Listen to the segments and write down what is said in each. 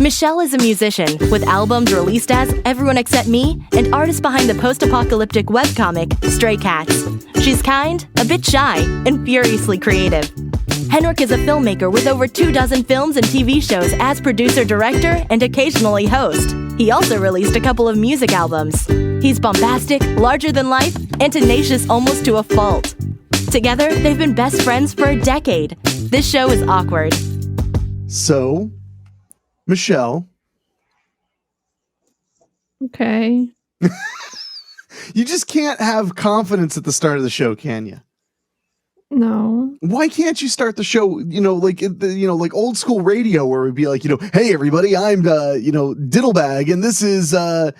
Michelle is a musician with albums released as Everyone Except Me and artist behind the post-apocalyptic webcomic Stray Cats. She's kind, a bit shy, and furiously creative. Henrique is a filmmaker with over 24 films and TV shows as producer, director, and occasionally host. He also released a couple of music albums. He's bombastic, larger than life, and tenacious almost to a fault. Together, they've been best friends for a decade. This show is awkward. So, Michelle. Okay. You just can't have confidence at the start of the show, can you? No. Why can't you start the show, like old school radio where it'd be like, hey, everybody, I'm, Diddlebag, and this is, you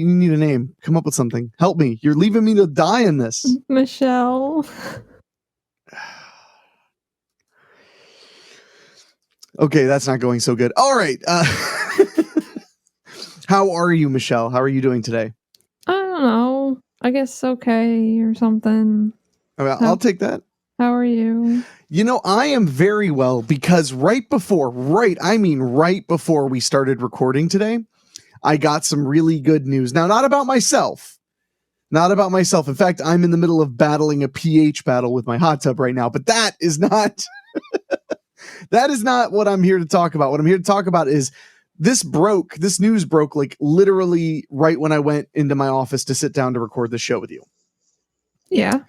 need a name. Come up with something. Help me. You're leaving me to die in this. Michelle. Okay, that's not going so good. All right. How are you, Michelle? How are you doing today? I don't know. I guess okay or something. I'll take that. How are you? I am very well because right before we started recording today, I got some really good news. Now, not about myself. In fact, I'm in the middle of battling a pH battle with my hot tub right now, but that is not that is not what I'm here to talk about. What I'm here to talk about is this news broke like literally right when I went into my office to sit down to record the show with you. Yeah.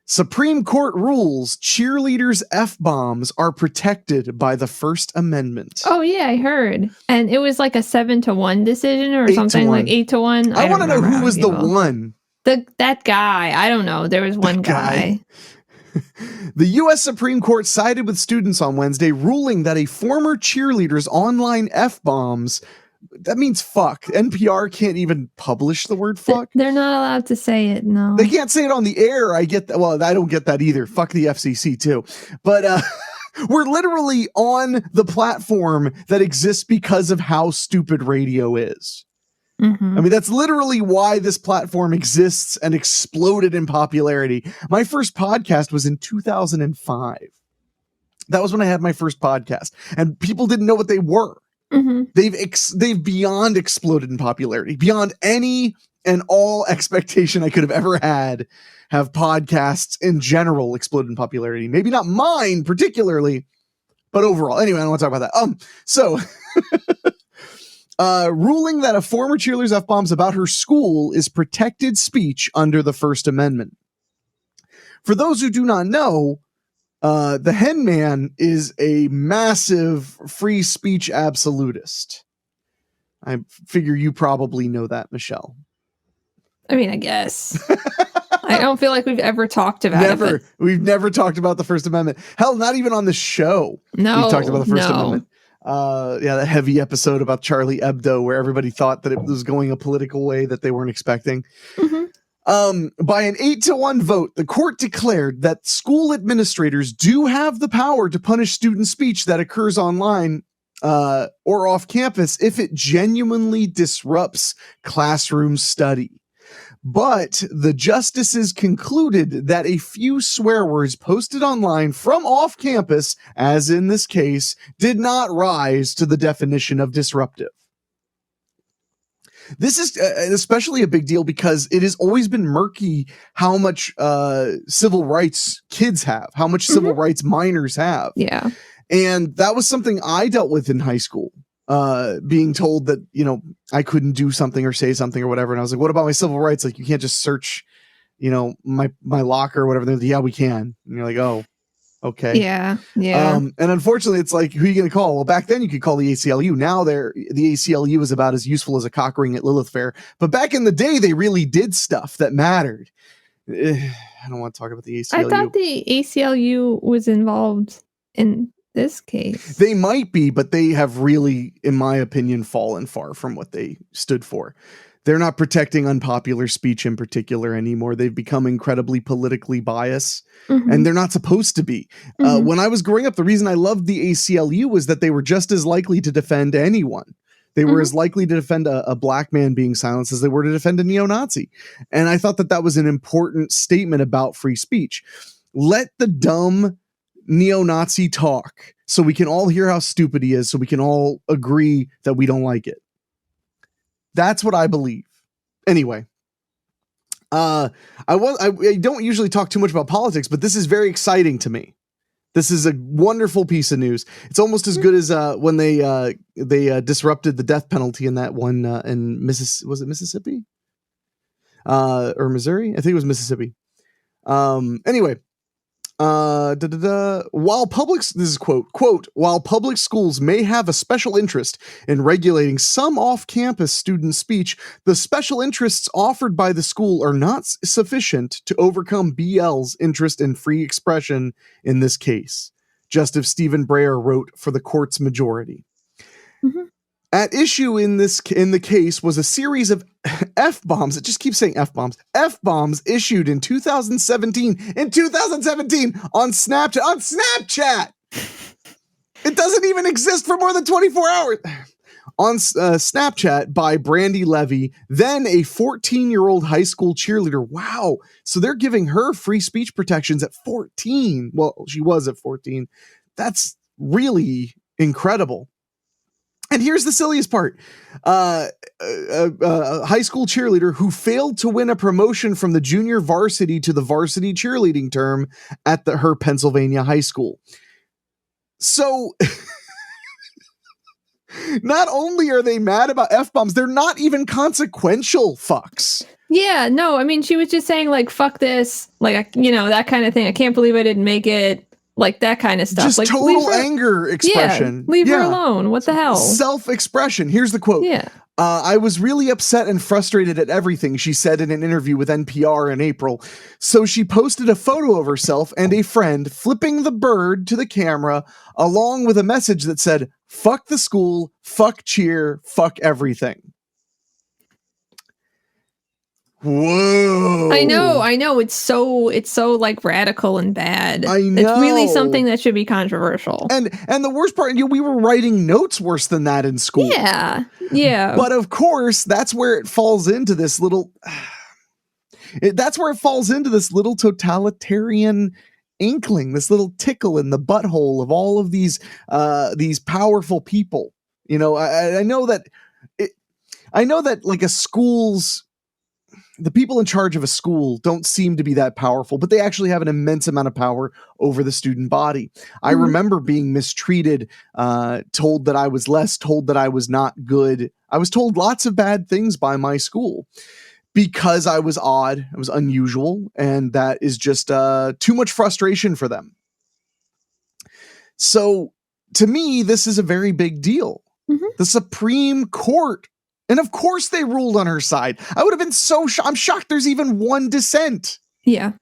Supreme Court rules cheerleaders' F-bombs are protected by the First Amendment. Oh, yeah, I heard. And it was like a 7-1 decision or something, like 8-1. I want to know who was the one. That guy. I don't know. There was one guy. The U.S. Supreme Court sided with students on Wednesday, ruling that a former cheerleader's online F-bombs, that means fuck. NPR can't even publish the word fuck. They're not allowed to say it, no. They can't say it on the air. I get that. Well, I don't get that either. Fuck the FCC too. But we're literally on the platform that exists because of how stupid radio is. Mm-hmm. I mean, that's literally why this platform exists and exploded in popularity. My first podcast was in 2005. That was when I had my first podcast, and people didn't know what they were. Mm-hmm. They've beyond exploded in popularity, beyond any and all expectation I could have ever had. Have podcasts in general exploded in popularity? Maybe not mine particularly, but overall. Anyway, I don't want to talk about that. So ruling that a former cheerleader's F-bombs about her school is protected speech under the First Amendment. For those who do not know, the Hen Man is a massive free speech absolutist. I figure you probably know that, Michelle. I mean, I guess. I don't feel like we've ever talked about it. We've never talked about the First Amendment. Hell, not even on the show. No, we've talked about the First Amendment. That heavy episode about Charlie Hebdo where everybody thought that it was going a political way that they weren't expecting. Mm-hmm. By an 8-1 vote, the court declared that school administrators do have the power to punish student speech that occurs online or off campus if it genuinely disrupts classroom study. But the justices concluded that a few swear words posted online from off campus, as in this case, did not rise to the definition of disruptive. This is especially a big deal because it has always been murky how much civil rights kids have, how much civil rights minors have. Yeah. And that was something I dealt with in high school, being told that, I couldn't do something or say something or whatever. And I was like, what about my civil rights? Like, you can't just search, my locker or whatever. They're like, yeah, we can. And you're like, oh, okay. Yeah. Yeah. And unfortunately, it's like, who are you going to call? Well, back then you could call the ACLU. Now the ACLU is about as useful as a cock ring at Lilith Fair. But back in the day, they really did stuff that mattered. I don't want to talk about the ACLU. I thought the ACLU was involved in this case. They might be, but they have really, in my opinion, fallen far from what they stood for. They're not protecting unpopular speech in particular anymore. They've become incredibly politically biased, and they're not supposed to be. When I was growing up, the reason I loved the ACLU was that they were just as likely to defend anyone. They were as likely to defend a black man being silenced as they were to defend a neo-Nazi. And I thought that that was an important statement about free speech. Let the dumb neo-Nazi talk. so we can all hear how stupid he is, so we can all agree that we don't like it. That's what I believe. Anyway, I don't usually talk too much about politics, but this is very exciting to me. This is a wonderful piece of news. It's almost as good as when they disrupted the death penalty in that one in Mississippi? Or Missouri? I think it was Mississippi. Anyway, while this is quote, while public schools may have a special interest in regulating some off-campus student speech, the special interests offered by the school are not sufficient to overcome BL's interest in free expression in this case. Justice Stephen Breyer wrote for the court's majority. Mm-hmm. At issue in the case was a series of F-bombs. It just keeps saying F-bombs. F-bombs issued in 2017. In 2017 on Snapchat. On Snapchat! It doesn't even exist for more than 24 hours. On Snapchat by Brandy Levy, then a 14-year-old high school cheerleader. Wow. So they're giving her free speech protections at 14. Well, she was at 14. That's really incredible. And here's the silliest part. A high school cheerleader who failed to win a promotion from the junior varsity to the varsity cheerleading term at her Pennsylvania high school. So not only are they mad about F-bombs, they're not even consequential fucks. Yeah, no, I mean, she was just saying, like, fuck this, like, that kind of thing. I can't believe I didn't make it. Like that kind of stuff. Just like total anger expression. Yeah, leave her alone. What the hell? Self-expression. Here's the quote. Yeah. I was really upset and frustrated at everything, she said in an interview with NPR in April. So she posted a photo of herself and a friend flipping the bird to the camera, along with a message that said, fuck the school, fuck cheer, fuck everything. Whoa. I know. It's so like radical and bad. I know. It's really something that should be controversial. And the worst part, we were writing notes worse than that in school. Yeah. Yeah. But of course, that's where it falls into this little totalitarian inkling, this little tickle in the butthole of all of these powerful people. I know that like a school's the people in charge of a school don't seem to be that powerful, but they actually have an immense amount of power over the student body. I remember being mistreated, told that I was less, told that I was not good. I was told lots of bad things by my school because I was odd, I was unusual, and that is just too much frustration for them. So to me, this is a very big deal. Mm-hmm. The Supreme Court. And of course they ruled on her side. I would have been so shocked. I'm shocked there's even one dissent. Yeah.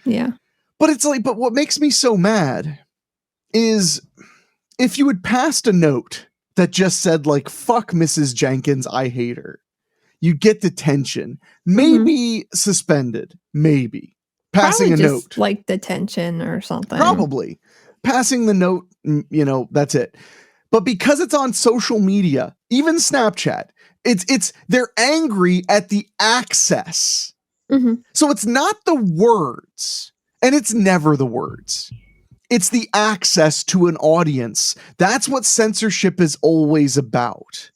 Yeah. But it's like, but what makes me so mad is if you had passed a note that just said like, fuck Mrs. Jenkins, I hate her. You'd get detention, maybe suspended, maybe passing probably a just note. Like detention or something. Probably passing the note, that's it. But because it's on social media, even Snapchat, they're angry at the access. Mm-hmm. So it's not the words, and it's never the words. It's the access to an audience. That's what censorship is always about.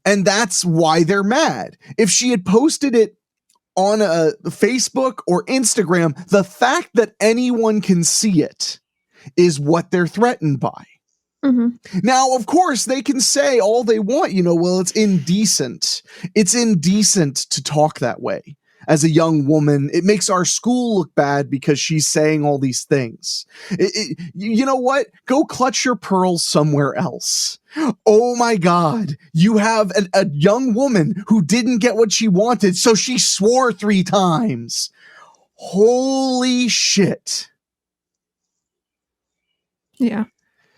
And that's why they're mad. If she had posted it on a Facebook or Instagram, the fact that anyone can see it is what they're threatened by. Mm-hmm. Now, of course, they can say all they want, well, it's indecent. It's indecent to talk that way. As a young woman, it makes our school look bad because she's saying all these things. You know what? Go clutch your pearls somewhere else. Oh my God. You have a young woman who didn't get what she wanted, so she swore 3 times. Holy shit. Yeah.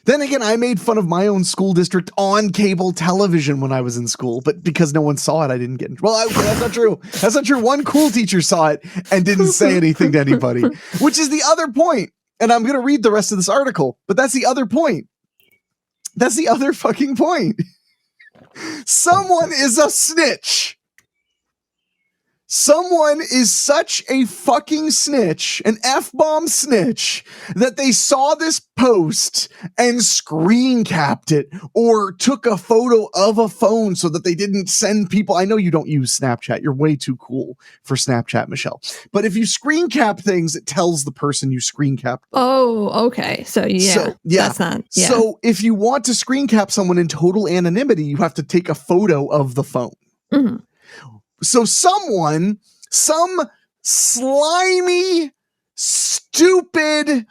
Then again, I made fun of my own school district on cable television when I was in school, but because no one saw it, I didn't get in. Well, okay, that's not true. That's not true. One cool teacher saw it and didn't say anything to anybody, which is the other point. And I'm going to read the rest of this article, but that's the other point. That's the other fucking point. Someone is a snitch. Someone is such a fucking snitch, an F-bomb snitch, that they saw this post and screen capped it or took a photo of a phone so that they didn't send people. I know you don't use Snapchat. You're way too cool for Snapchat, Michelle. But if you screen cap things, it tells the person you screen capped them. Oh, okay. So that's not. Yeah. So if you want to screen cap someone in total anonymity, you have to take a photo of the phone. Mm-hmm. So some slimy, stupid,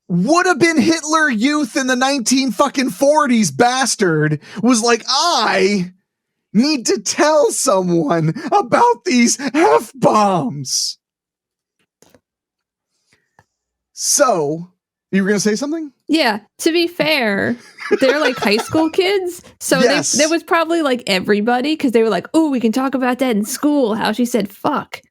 would have been Hitler youth in the 1940s bastard was like, I need to tell someone about these F-bombs. So, you were going to say something? Yeah. To be fair, they're like high school kids. So Yes. there was probably like everybody because they were like, oh, we can talk about that in school. How she said fuck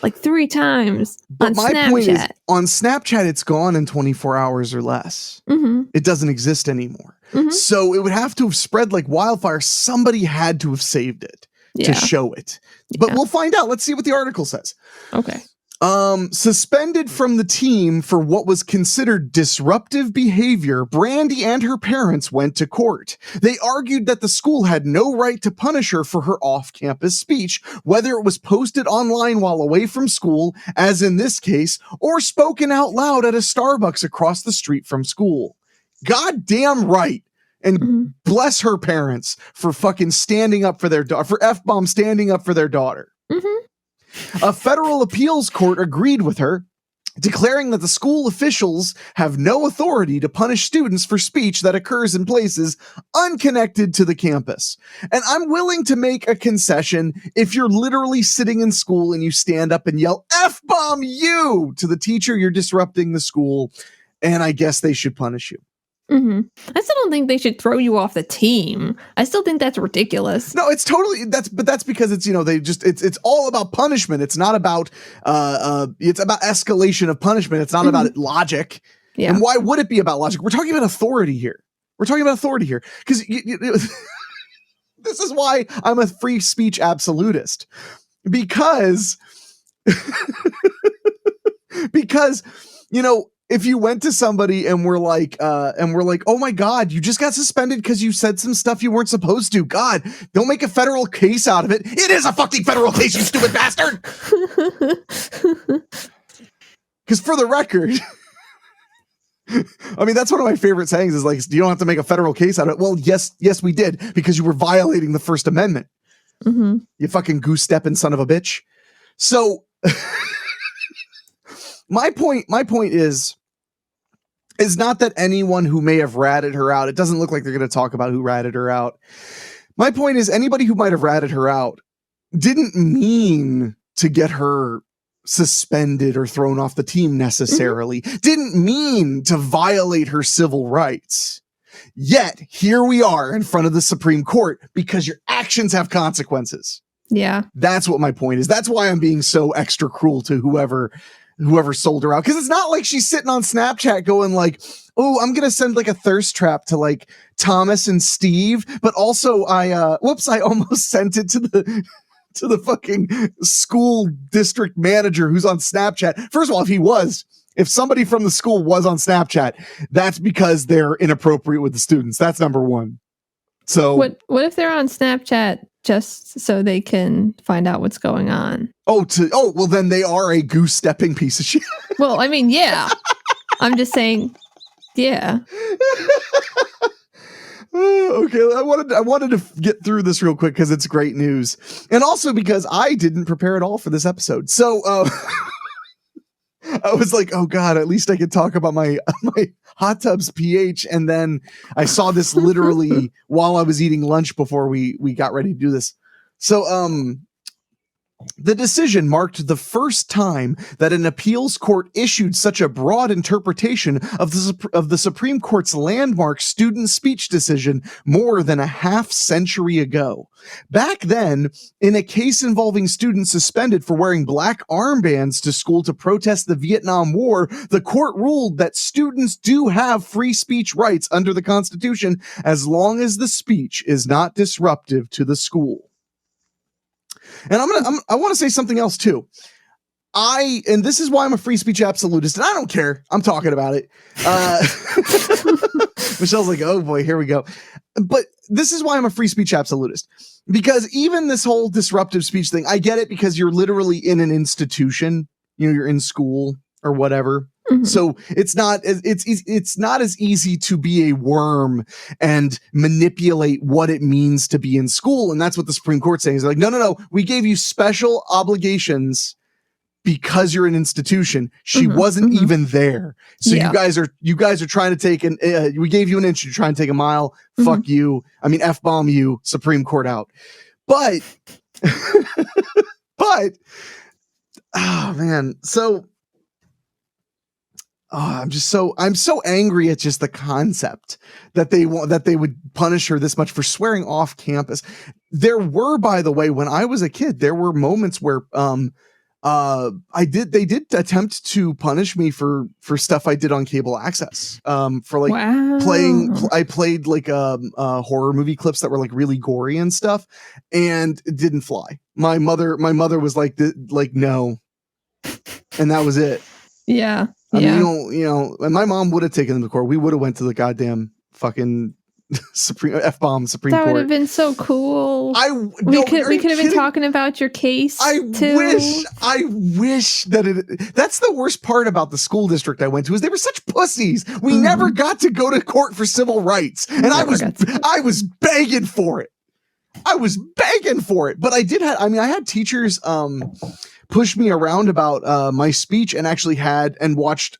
like 3 times on my Snapchat. point is, on Snapchat, it's gone in 24 hours or less. Mm-hmm. It doesn't exist anymore. Mm-hmm. So it would have to have spread like wildfire. Somebody had to have saved it to show it. But we'll find out. Let's see what the article says. Okay. Suspended from the team for what was considered disruptive behavior, Brandy and her parents went to court. They argued that the school had no right to punish her for her off-campus speech, whether it was posted online while away from school, as in this case, or spoken out loud at a Starbucks across the street from school. Goddamn right. And bless her parents for fucking standing up for their daughter, for F-bomb standing up for their daughter. Mm-hmm. A federal appeals court agreed with her, declaring that the school officials have no authority to punish students for speech that occurs in places unconnected to the campus. And I'm willing to make a concession if you're literally sitting in school and you stand up and yell, F-bomb you, to the teacher, you're disrupting the school, and I guess they should punish you. Mm-hmm. I still don't think they should throw you off the team. I still think that's ridiculous. No, it's totally that's because it's, it's all about punishment. It's not about it's about escalation of punishment. It's not about logic. Yeah. And why would it be about logic? We're talking about authority here. Because this is why I'm a free speech absolutist. Because if you went to somebody and we're like, oh my God, you just got suspended because you said some stuff you weren't supposed to. God, don't make a federal case out of it. It is a fucking federal case, you stupid bastard. Because for the record, I mean, that's one of my favorite sayings is like, you don't have to make a federal case out of it. Well, yes, we did, because you were violating the First Amendment. Mm-hmm. You fucking goose-stepping son of a bitch. So my point is not that anyone who may have ratted her out, it doesn't look like they're going to talk about who ratted her out. My point is anybody who might have ratted her out didn't mean to get her suspended or thrown off the team necessarily, didn't mean to violate her civil rights. Yet, here we are in front of the Supreme Court because your actions have consequences. Yeah. That's what my point is. That's why I'm being so extra cruel to whoever sold her out. Because it's not like she's sitting on Snapchat going like, oh, I'm going to send like a thirst trap to like Thomas and Steve. But also I almost sent it to the fucking school district manager who's on Snapchat. First of all, if somebody from the school was on Snapchat, that's because they're inappropriate with the students. That's number one. So what if they're on Snapchat just so they can find out what's going on? Well, then they are a goose-stepping piece of shit. Well, I mean, yeah. I'm just saying, yeah. Okay, I wanted to get through this real quick because it's great news, and also because I didn't prepare at all for this episode. So I was like, oh God, at least I could talk about my hot tub's pH. And then I saw this literally while I was eating lunch before we got ready to do this. So the decision marked the first time that an appeals court issued such a broad interpretation of the Supreme Court's landmark student speech decision more than a half century ago. Back then, in a case involving students suspended for wearing black armbands to school to protest the Vietnam War, the court ruled that students do have free speech rights under the Constitution as long as the speech is not disruptive to the school. And I want to say something else too. And this is why I'm a free speech absolutist, and I don't care. I'm talking about it. Michelle's like, oh boy, here we go. But this is why I'm a free speech absolutist, because even this whole disruptive speech thing, I get it, because you're literally in an institution, you're in school or whatever. Mm-hmm. So it's not as easy to be a worm and manipulate what it means to be in school. And that's what the Supreme Court's saying, is like, no, we gave you special obligations because you're an institution. She wasn't even there. So you guys are trying to take we gave you an inch, you're trying to take a mile. Fuck you. I mean, F-bomb you, Supreme Court out. But, oh man. So, I'm so angry at just the concept that they would punish her this much for swearing off campus. There were, by the way, when I was a kid, there were moments where, they did attempt to punish me for stuff I did on cable access. For like I played like horror movie clips that were like really gory and stuff, and it didn't fly. My mother was like no, and that was it. Yeah. I mean, and my mom would have taken them to court. We would have went to the goddamn fucking Supreme Court. That would have been so cool. We could have been talking about your case. I wish that that's the worst part about the school district I went to, is they were such pussies. We never got to go to court for civil rights, and I was begging for it. But I had teachers push me around about my speech, and actually watched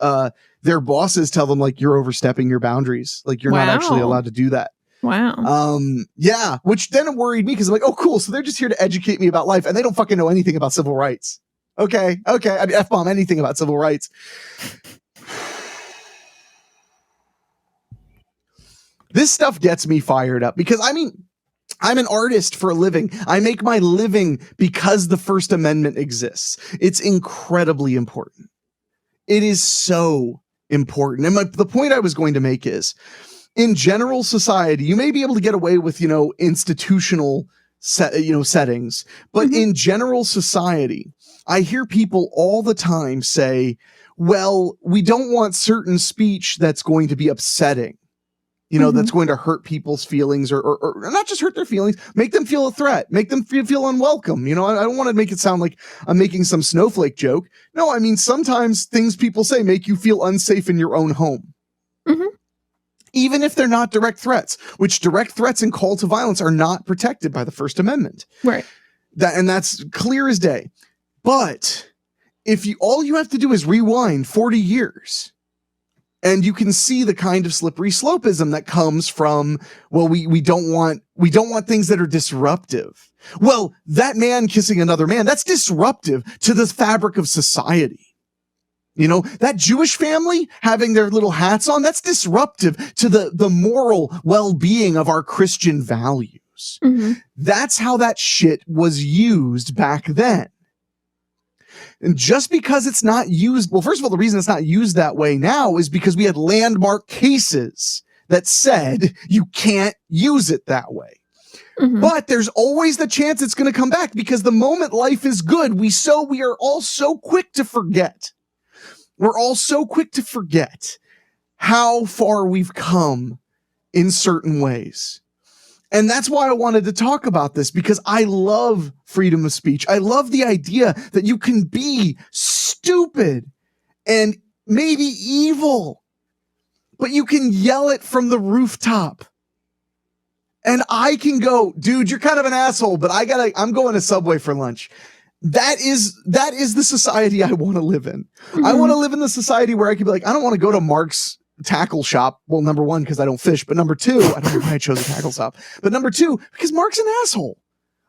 their bosses tell them, like, you're overstepping your boundaries. Like, you're not actually allowed to do that. Wow. Yeah. Which then worried me, because I'm like, oh, cool. So they're just here to educate me about life, and they don't fucking know anything about civil rights. Okay. I mean, F-bomb anything about civil rights. This stuff gets me fired up, because I mean, I'm an artist for a living. I make my living because the First Amendment exists. It's incredibly important. It is so important. And the point I was going to make is, in general society, you may be able to get away with, institutional settings, but in general society, I hear people all the time say, well, we don't want certain speech that's going to be upsetting. That's going to hurt people's feelings, or not just hurt their feelings, make them feel a threat, make them feel unwelcome. I don't want to make it sound like I'm making some snowflake joke. No, I mean, sometimes things people say make you feel unsafe in your own home. Even if they're not direct threats, which direct threats and call to violence are not protected by the First Amendment. Right. That's clear as day. But all you have to do is rewind 40 years. And you can see the kind of slippery slopeism that comes from, well, we don't want things that are disruptive. Well, that man kissing another man, that's disruptive to the fabric of society. That Jewish family having their little hats on, that's disruptive to the moral well-being of our Christian values. That's how that shit was used back then. And just because it's not used, well, first of all, the reason it's not used that way now is because we had landmark cases that said you can't use it that way. But there's always the chance it's going to come back, because the moment life is good, we are all so quick to forget. We're all so quick to forget how far we've come in certain ways. And that's why I wanted to talk about this, because I love freedom of speech. I love the idea that you can be stupid and maybe evil, but you can yell it from the rooftop. And I can go, dude, you're kind of an asshole, but I'm going to Subway for lunch. That is the society I want to live in. I want to live in the society where I can be like, I don't want to go to Mark's tackle shop. Well, number one, because I don't fish, but number two, I don't know why I chose a tackle shop, but number two, because Mark's an asshole.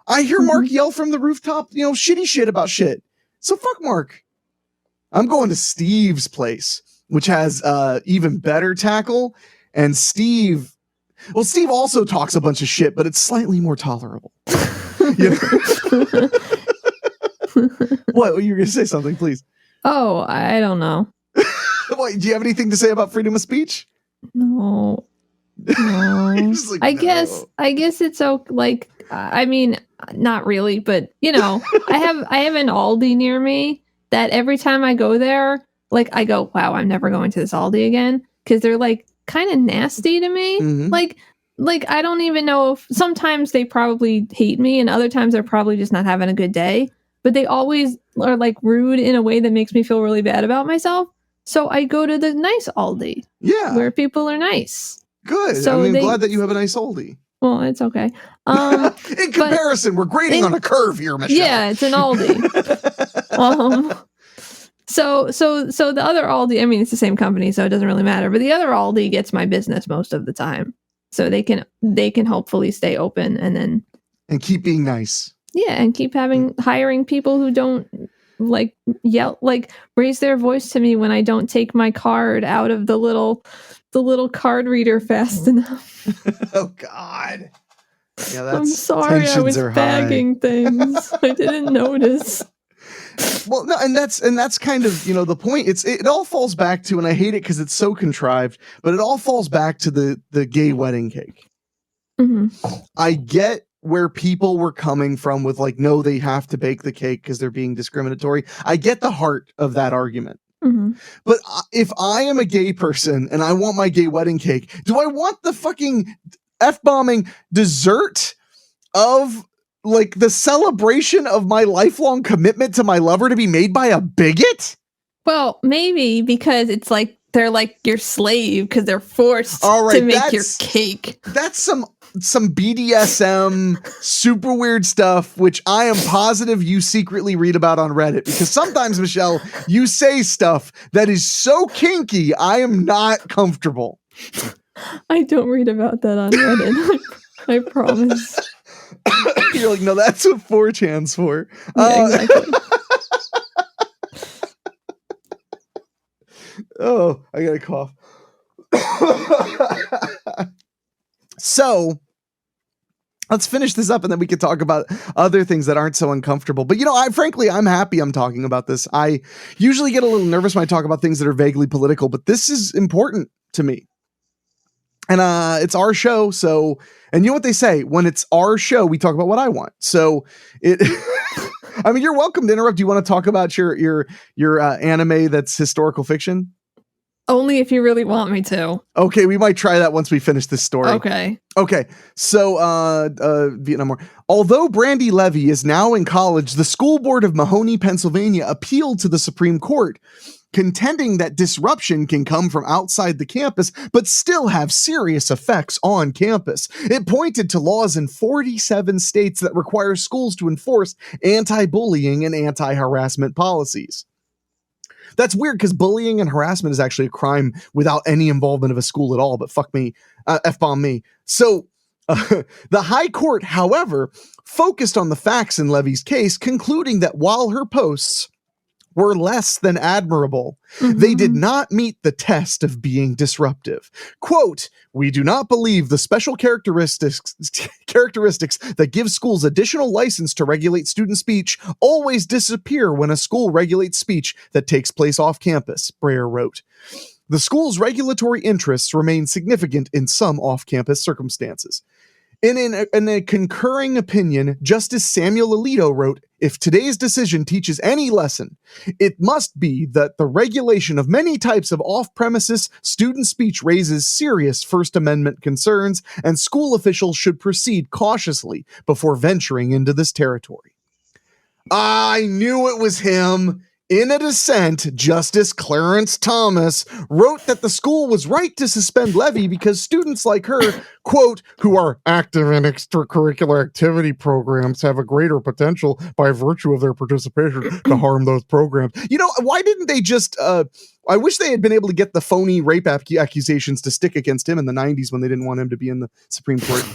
I hear Mark yell from the rooftop, shitty shit about shit. So fuck Mark. I'm going to Steve's place, which has even better tackle. And Steve also talks a bunch of shit, but it's slightly more tolerable. What? You were going to say something, please. Oh, I don't know. What, do you have anything to say about freedom of speech? No. Like, I guess it's like, I mean, not really, but you know, I have an Aldi near me that every time I go there, like I go, wow, I'm never going to this Aldi again, because they're like kind of nasty to me. Mhm. Like I don't even know if sometimes they probably hate me and other times they're probably just not having a good day, but they always are like rude in a way that makes me feel really bad about myself. So I go to the nice Aldi Yeah. where people are nice. Good. So I'm glad that you have a nice oldie. Well, it's okay. In comparison, we're grading on a curve here, Michelle. Yeah, it's an Aldi. So the other Aldi, I mean, it's the same company, so it doesn't really matter. But the other Aldi gets my business most of the time, so they can hopefully stay open and keep being nice. Yeah, and keep hiring people who don't like yell, like raise their voice to me when I don't take my card out of the little card reader fast enough. Oh God. Yeah, I'm sorry, I was bagging things. I didn't notice. Well, no, and that's kind of, you know, the point. It all falls back to, and I hate it because it's so contrived, but it all falls back to the gay wedding cake. Mm-hmm. I get where people were coming from with like, no, they have to bake the cake because they're being discriminatory. I get the heart of that argument. Mm-hmm. But if I am a gay person and I want my gay wedding cake, do I want the fucking F-bombing dessert of like the celebration of my lifelong commitment to my lover to be made by a bigot? Well, maybe because it's like they're like your slave because they're forced to make your cake. That's some BDSM super weird stuff, which I am positive you secretly read about on Reddit, because sometimes, Michelle, you say stuff that is so kinky, I am not comfortable. I don't read about that on Reddit. I promise. You're like, no, that's what 4chan's for. Yeah, exactly. Oh, I got a cough. So let's finish this up and then we can talk about other things that aren't so uncomfortable. But, you know, I'm happy I'm talking about this. I usually get a little nervous when I talk about things that are vaguely political, but this is important to me. And it's our show. So, and you know what they say, when it's our show, we talk about what I want. So I mean, you're welcome to interrupt. Do you want to talk about your anime that's historical fiction? Only if you really want me to. Okay, we might try that once we finish this story. Okay. So, Vietnam War. Although Brandy Levy is now in college, the school board of Mahoney, Pennsylvania appealed to the Supreme Court, contending that disruption can come from outside the campus, but still have serious effects on campus. It pointed to laws in 47 states that require schools to enforce anti-bullying and anti-harassment policies. That's weird because bullying and harassment is actually a crime without any involvement of a school at all, but fuck me, F-bomb me. So the High Court, however, focused on the facts in Levy's case, concluding that while her posts were less than admirable, they did not meet the test of being disruptive. Quote, "We do not believe the special characteristics that give schools additional license to regulate student speech always disappear when a school regulates speech that takes place off campus," Breyer wrote. The school's regulatory interests remain significant in some off-campus circumstances. In a concurring opinion, Justice Samuel Alito wrote, "If today's decision teaches any lesson, it must be that the regulation of many types of off-premises student speech raises serious First Amendment concerns, and school officials should proceed cautiously before venturing into this territory." I knew it was him. In a dissent, Justice Clarence Thomas wrote that the school was right to suspend Levy because students like her, quote, "who are active in extracurricular activity programs have a greater potential by virtue of their participation to harm those programs." You know, why didn't they just, I wish they had been able to get the phony rape accusations to stick against him in the 90s when they didn't want him to be in the Supreme Court.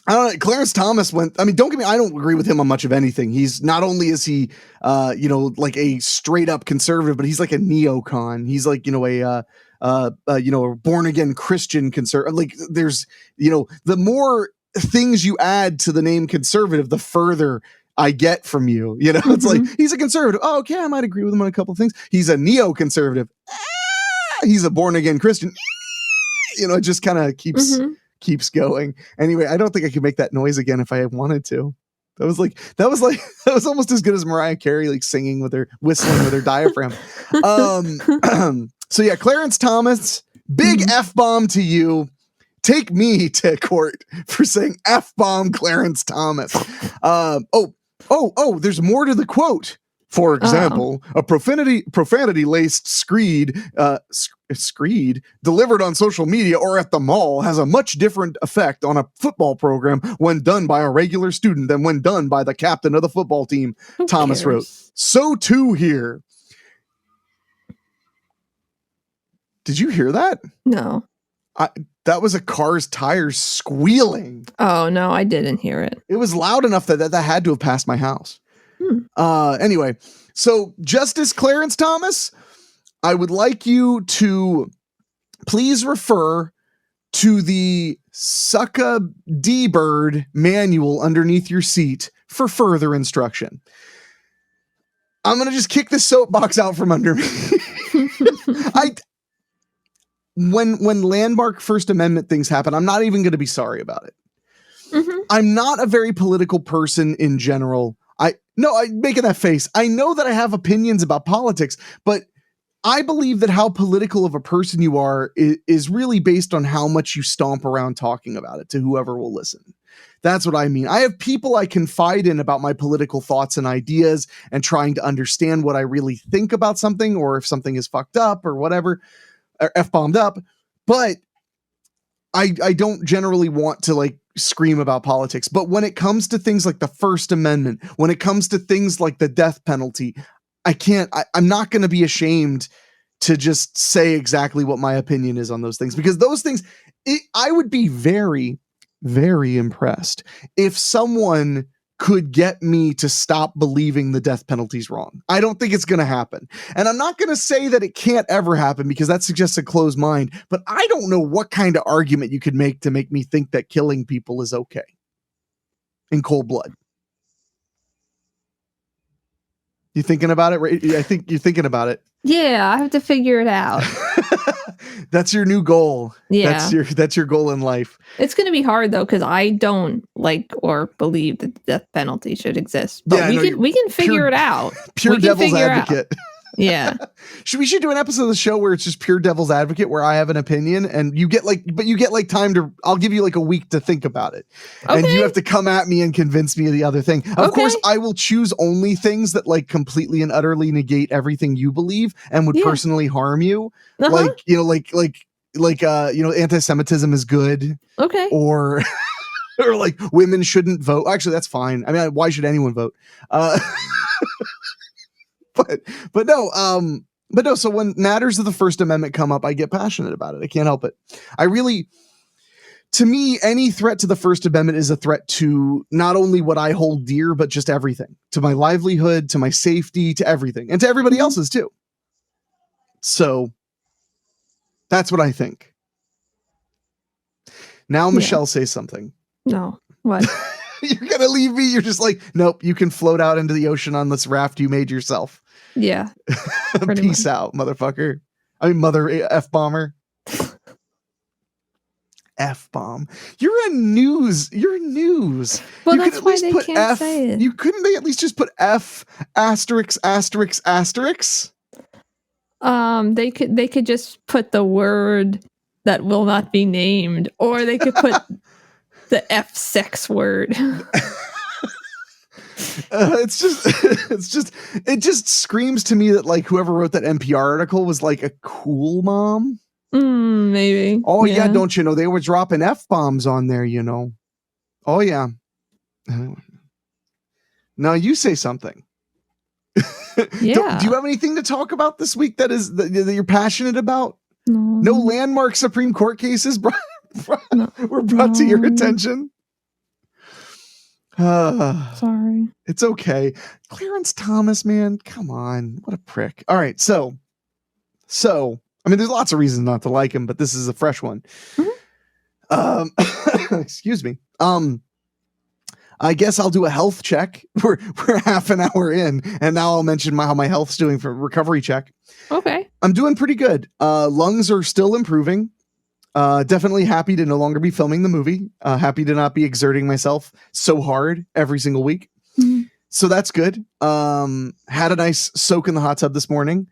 I don't know. Clarence Thomas went, I mean, don't get me, I don't agree with him on much of anything. He's not only is he, like a straight up conservative, but he's like a neocon. He's like, a born again Christian conservative. Like there's, the more things you add to the name conservative, the further I get from you. It's like, he's a conservative. Oh, okay. I might agree with him on a couple of things. He's a neoconservative. He's a born again Christian. It just kind of keeps keeps going. Anyway, I don't think I could make that noise again if I wanted to. That was almost as good as Mariah Carey like singing with her whistling with her diaphragm. So yeah, Clarence Thomas, big F-bomb to you. Take me to court for saying F-bomb Clarence Thomas. There's more to the quote. For example, a profanity-laced screed delivered on social media or at the mall has a much different effect on a football program when done by a regular student than when done by the captain of the football team, Thomas wrote. So too here. Did you hear that? No. That was a car's tires squealing. Oh, no, I didn't hear it. It was loud enough that had to have passed my house. Anyway, so Justice Clarence Thomas, I would like you to please refer to the Sucka D-Bird manual underneath your seat for further instruction. I'm going to just kick the soapbox out from under me. When landmark First Amendment things happen, I'm not even going to be sorry about it. I'm not a very political person in general. I'm making that face. I know that I have opinions about politics, but I believe that how political of a person you are is really based on how much you stomp around talking about it to whoever will listen. That's what I mean. I have people I confide in about my political thoughts and ideas and trying to understand what I really think about something or if something is fucked up or whatever, or F-bombed up. But I don't generally want to like scream about politics. But when it comes to things like the First Amendment, when it comes to things like the death penalty, I'm not going to be ashamed to just say exactly what my opinion is on those things, because those things, I would be very, very impressed if someone could get me to stop believing the death penalty is wrong. I don't think it's going to happen. And I'm not going to say that it can't ever happen because that suggests a closed mind, but I don't know what kind of argument you could make to make me think that killing people is okay in cold blood. You thinking about it? Right? I think you're thinking about it. Yeah, I have to figure it out. That's your new goal. Yeah. That's your goal in life. It's going to be hard though, because I don't like or believe that the death penalty should exist. But we can figure it out. Pure devil's advocate. Yeah. We should do an episode of the show where it's just pure devil's advocate, where I have an opinion and you get time to, I'll give you like a week to think about it. Okay. And you have to come at me and convince me of the other thing. Of course, I will choose only things that like completely and utterly negate everything you believe and would personally harm you. Like, anti-Semitism is good. Okay. Or like women shouldn't vote. Actually, that's fine. I mean, why should anyone vote? But no, so when matters of the First Amendment come up, I get passionate about it. I can't help it. To me, any threat to the First Amendment is a threat to not only what I hold dear, but just everything, to my livelihood, to my safety, to everything, and to everybody else's too. So that's what I think. Now, Michelle, say something. No, what? You're going to leave me? You're just like, nope, you can float out into the ocean on this raft you made yourself. Yeah. Peace out, motherfucker. I mean, mother F-bomber. F-bomb. You're news. Well, you that's why they can't say it. Couldn't they at least just put F asterisk asterisk asterisk? They could just put the word that will not be named, or they could put the F sex word. It just screams to me that like whoever wrote that NPR article was like a cool mom. Maybe. Oh yeah, don't you know they were dropping F-bombs on there, you know? Oh yeah. Now you say something. Yeah. Do you have anything to talk about this week that you're passionate about? No landmark Supreme Court cases were brought to your attention? Sorry. It's okay. Clarence Thomas, man, come on. What a prick. All right, so I mean, there's lots of reasons not to like him, but this is a fresh one. Excuse me. I guess I'll do a health check. We're half an hour in, and now I'll mention how my health's doing for recovery check. Okay. I'm doing pretty good. Lungs are still improving. Definitely happy to no longer be filming the movie. Happy to not be exerting myself so hard every single week. Mm-hmm. So that's good. Had a nice soak in the hot tub this morning,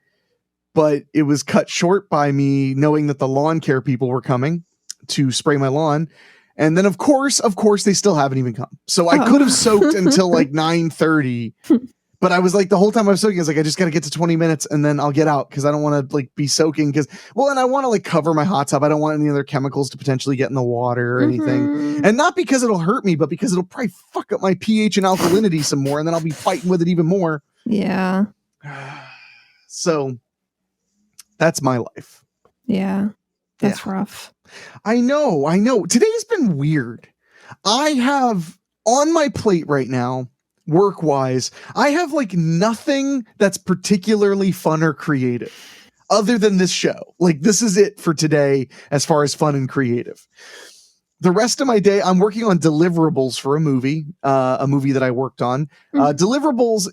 but it was cut short by me knowing that the lawn care people were coming to spray my lawn. And then of course, they still haven't even come. So I could have soaked until like 9:30. But I was like, the whole time I was soaking, I was like, I just got to get to 20 minutes and then I'll get out because I don't want to like be soaking and I want to like cover my hot tub. I don't want any other chemicals to potentially get in the water or anything. And not because it'll hurt me, but because it'll probably fuck up my pH and alkalinity some more. And then I'll be fighting with it even more. Yeah. So that's my life. Yeah. That's rough. I know. Today's been weird. I have on my plate right now, work-wise, I have like nothing that's particularly fun or creative other than this show. Like this is it for today as far as fun and creative. The rest of my day, I'm working on deliverables for a movie that I worked on. Deliverables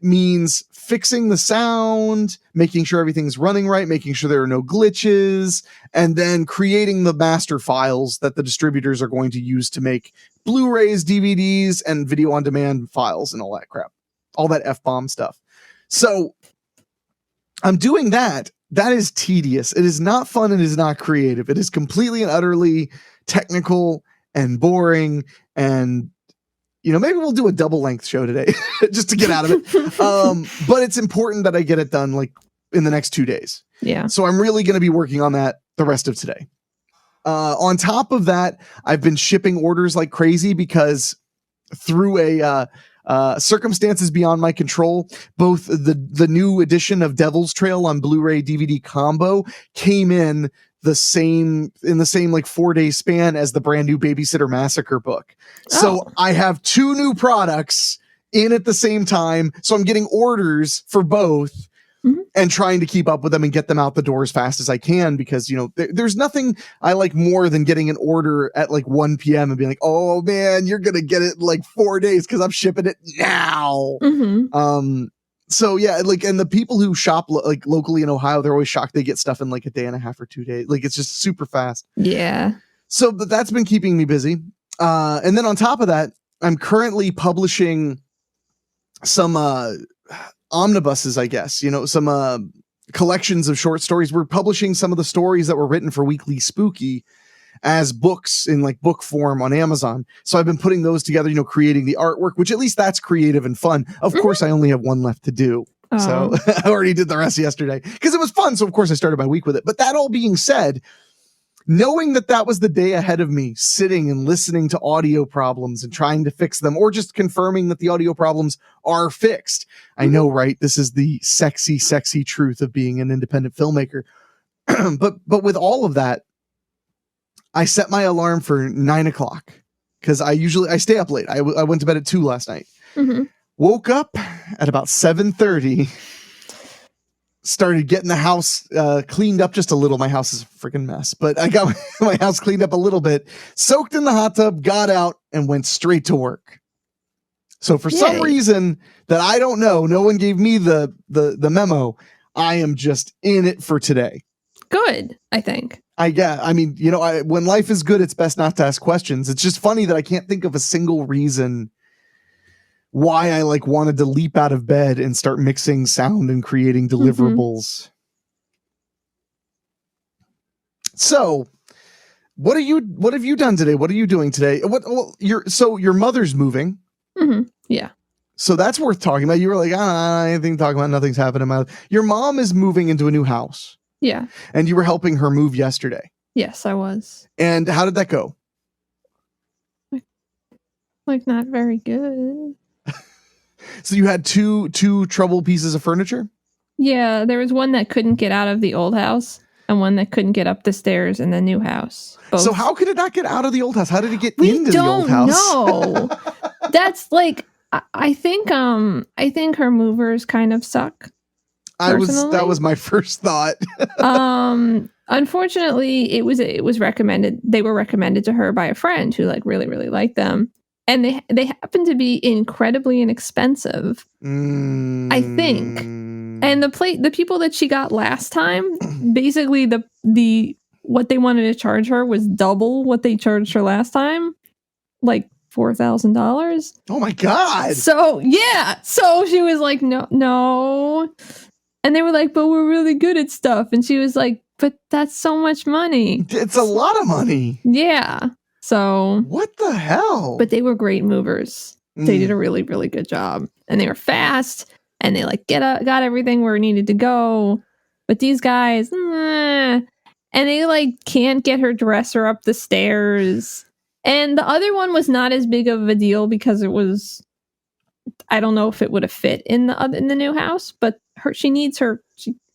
means fixing the sound, making sure everything's running right, making sure there are no glitches, and then creating the master files that the distributors are going to use to make Blu-rays, DVDs, and video on demand files and all that crap. All that F-bomb stuff. So I'm doing that. That is tedious. It is not fun. It is not creative. It is completely and utterly technical and boring, and maybe we'll do a double length show today just to get out of it. But it's important that I get it done like in the next 2 days. Yeah. So I'm really going to be working on that the rest of today. On top of that, I've been shipping orders like crazy because through a circumstances beyond my control, both the new edition of Devil's Trail on Blu-ray DVD combo came in the same like 4-day span as the brand new Babysitter Massacre book. So I have 2 new products in at the same time. So I'm getting orders for both and trying to keep up with them and get them out the door as fast as I can, because, there's nothing I like more than getting an order at like 1 p.m. and being like, oh man, you're going to get it in like 4 days because I'm shipping it now. So yeah, like, and the people who shop like locally in Ohio, they're always shocked they get stuff in like a day and a half or 2 days. Like it's just super fast. Yeah. So that's been keeping me busy. And then on top of that, I'm currently publishing some omnibuses, I guess, some collections of short stories. We're publishing some of the stories that were written for Weekly Spooky as books in like book form on Amazon. So I've been putting those together, creating the artwork, which at least that's creative and fun. Of course, I only have one left to do. So I already did the rest yesterday because it was fun. So of course I started my week with it. But that all being said, knowing that was the day ahead of me, sitting and listening to audio problems and trying to fix them, or just confirming that the audio problems are fixed. I know, right? This is the sexy, sexy truth of being an independent filmmaker. But with all of that, I set my alarm for 9 o'clock because I stay up late. I went to bed at 2 last night. Woke up at about 7:30. Started getting the house cleaned up just a little. My house is a freaking mess, but I got my house cleaned up a little bit, soaked in the hot tub, got out, and went straight to work. So for some reason that I don't know, no one gave me the memo. I am just in it for today. Good, I think. When life is good, it's best not to ask questions. It's just funny that I can't think of a single reason why I like wanted to leap out of bed and start mixing sound and creating deliverables. So what have you done today? What are you doing today? Your mother's moving. Yeah. So that's worth talking about. You were like, anything to talk about, nothing's happening. Your mom is moving into a new house. Yeah. And you were helping her move yesterday. Yes, I was. And how did that go? Like not very good. So you had two trouble pieces of furniture? Yeah, there was one that couldn't get out of the old house and one that couldn't get up the stairs in the new house. Both. So how could it not get out of the old house? How did it get into the old house? No. That's like I think her movers kind of suck. That was my first thought. Unfortunately, it was recommended. They were recommended to her by a friend who like really, really liked them. And they happen to be incredibly inexpensive, I think. And the people that she got last time, basically the what they wanted to charge her was double what they charged her last time, like $4,000. Oh my God. So yeah, so she was like, no, and they were like, but we're really good at stuff, and she was like, but that's so much money. It's a lot of money. Yeah. So what the hell? But they were great movers. They did a really, really good job, and they were fast, and they like got everything where it needed to go. But these guys, and they like can't get her dresser up the stairs. And the other one was not as big of a deal because it was, I don't know if it would have fit in the new house, but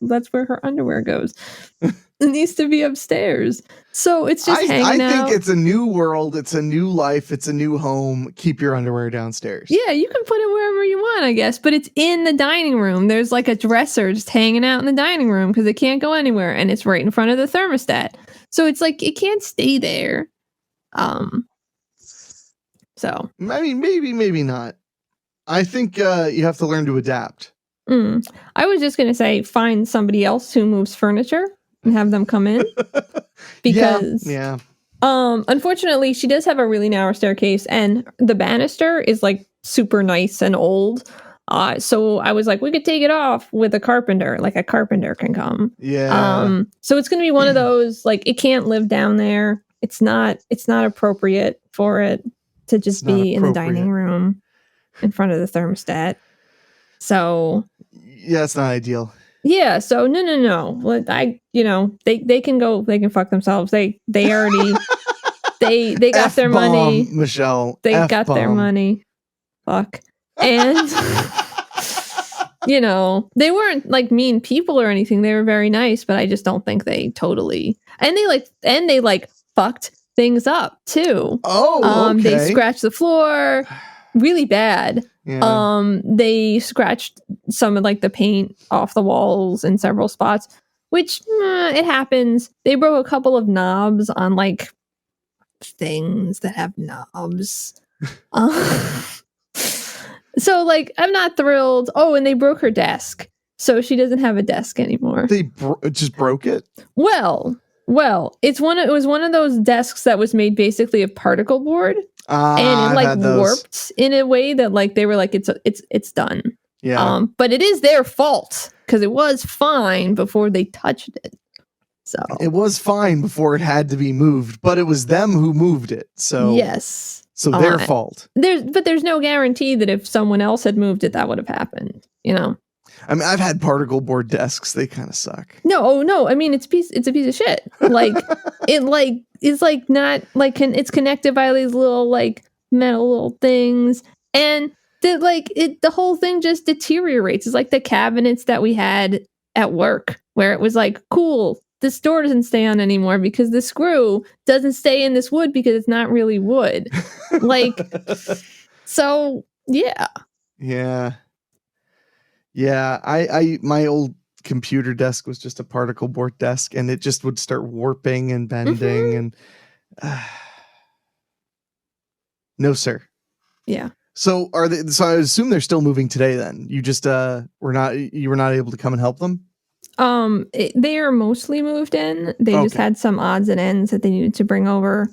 that's where her underwear goes. It needs to be upstairs. So it's just hanging out. I think it's a new world. It's a new life. It's a new home. Keep your underwear downstairs. Yeah, you can put it wherever you want, I guess. But it's in the dining room. There's like a dresser just hanging out in the dining room because it can't go anywhere. And it's right in front of the thermostat. So it's like, it can't stay there. So. I mean, maybe not. I think you have to learn to adapt. I was just going to say, find somebody else who moves furniture and have them come in. Because, yeah. Unfortunately, she does have a really narrow staircase, and the banister is like super nice and old. So I was like, we could take it off with a carpenter. Like a carpenter can come. Yeah. So it's going to be one of those, like, it can't live down there. It's not appropriate for it to just be in the dining room in front of the thermostat. So yeah, it's not ideal. Yeah, so no. They can go, they can fuck themselves. They already they got their money. Michelle. They got their money. Fuck. And they weren't like mean people or anything. They were very nice, but I just don't think they totally, and they fucked things up too. Oh, okay. They scratched the floor really bad. Yeah. They scratched some of like the paint off the walls in several spots, which it happens. They broke a couple of knobs on like things that have knobs. So like, I'm not thrilled. Oh, and they broke her desk, so she doesn't have a desk anymore. They just broke it. Well, it was one of those desks that was made basically of particle board. And it like warped in a way that like they were like, it's done. Yeah. But it is their fault because it was fine before they touched it. So it was fine before it had to be moved, but it was them who moved it. So yes. So their fault. There's no guarantee that if someone else had moved it, that would have happened. I mean, I've had particle board desks. They kind of suck. No. I mean, it's a piece of shit. Like it like is like not like it's connected by these little like metal little things, and the whole thing just deteriorates. It's like the cabinets that we had at work where it was like, cool, this door doesn't stay on anymore because the screw doesn't stay in this wood because it's not really wood. Like, so yeah. Yeah, I my old computer desk was just a particle board desk, and it just would start warping and bending, and no, sir. Yeah. So so I assume they're still moving today. Then you just you were not able to come and help them. They are mostly moved in. They just had some odds and ends that they needed to bring over,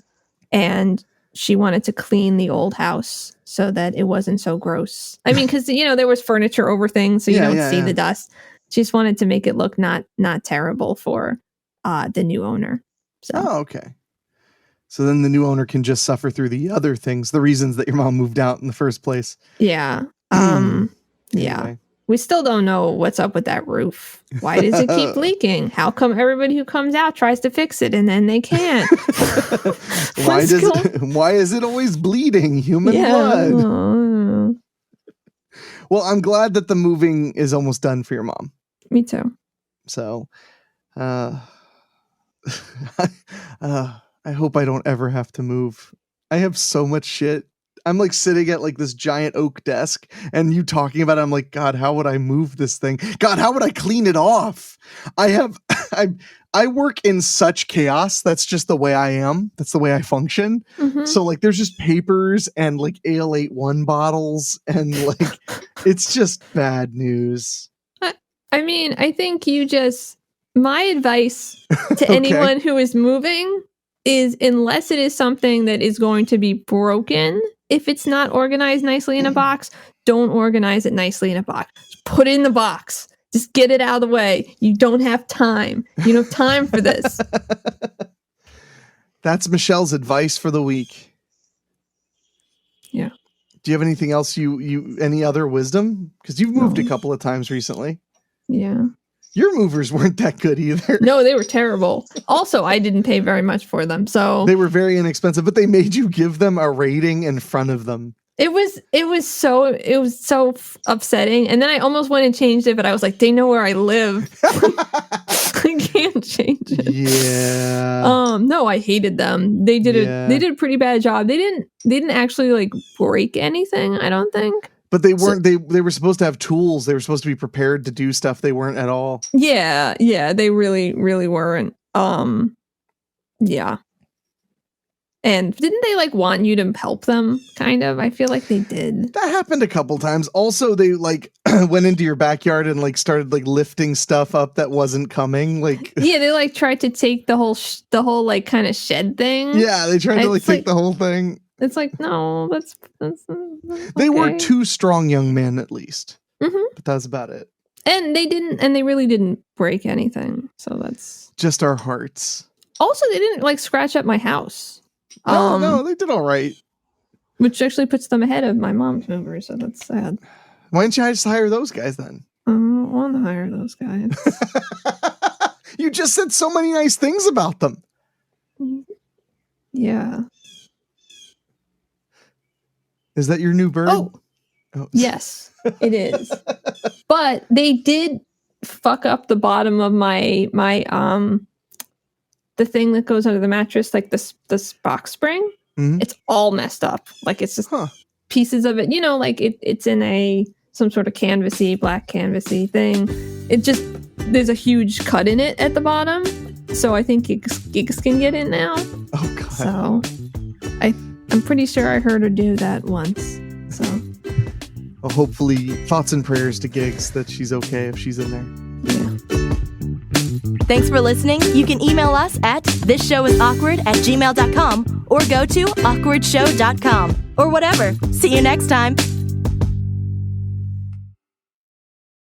and she wanted to clean the old house so that it wasn't so gross. I mean, because there was furniture over things, so you don't see the dust. She just wanted to make it look not terrible for the new owner. So. Oh, okay. So then the new owner can just suffer through the other things, the reasons that your mom moved out in the first place. Yeah. Anyway. Yeah. We still don't know what's up with that roof. Why does it keep leaking? How come everybody who comes out tries to fix it and then they can't? Why is it always bleeding human blood? Well, I'm glad that the moving is almost done for your mom. Me too. So, I hope I don't ever have to move. I have so much shit. I'm like sitting at like this giant oak desk, and you talking about it, I'm like, God, how would I move this thing? God, how would I clean it off? I work in such chaos. That's just the way I am. That's the way I function. Mm-hmm. So like there's just papers and like AL81 bottles, and like it's just bad news. I mean, I think you just My advice to anyone who is moving is, unless it is something that is going to be broken, if it's not organized nicely in a box, don't organize it nicely in a box. Just put it in the box. Just get it out of the way. You don't have time. You don't have time for this. That's Michelle's advice for the week. Yeah. Do you have anything else? Any other wisdom? Because you've moved a couple of times recently. Yeah. Your movers weren't that good either. No, they were terrible. Also, I didn't pay very much for them, so they were very inexpensive, but they made you give them a rating in front of them. It was so upsetting. And then I almost went and changed it, but I was like, they know where I live. I can't change it. Yeah. No, I hated them. They did a pretty bad job. They didn't actually like break anything, I don't think. But they weren't. They were supposed to have tools. They were supposed to be prepared to do stuff. They weren't at all. Yeah, they really, really weren't. Yeah. And didn't they like want you to help them? Kind of. I feel like they did. That happened a couple times. Also, they like went into your backyard and like started like lifting stuff up that wasn't coming. Like yeah, they like tried to take the whole like kind of shed thing. Yeah, they tried to like take the whole thing. It's like, no, that's They were two strong young men at least. Mm-hmm. But that's about it. And they really didn't break anything. So that's just our hearts. Also, they didn't like scratch up my house. No, they did all right. Which actually puts them ahead of my mom's mover, so that's sad. Why didn't you just hire those guys then? I don't want to hire those guys. You just said so many nice things about them. Yeah. Is that your new bird? Oh. Yes, it is. But they did fuck up the bottom of my the thing that goes under the mattress, like this box spring. Mm-hmm. It's all messed up. Like it's just pieces of it. You know, like it's in some sort of black canvasy thing. It just, there's a huge cut in it at the bottom. So I think gigs can get in now. Oh god. So I'm pretty sure I heard her do that once. So well, hopefully thoughts and prayers to Gigs that she's okay if she's in there. Yeah. Thanks for listening. You can email us at thisshowисawkward@gmail.com or go to awkwardshow.com or whatever. See you next time.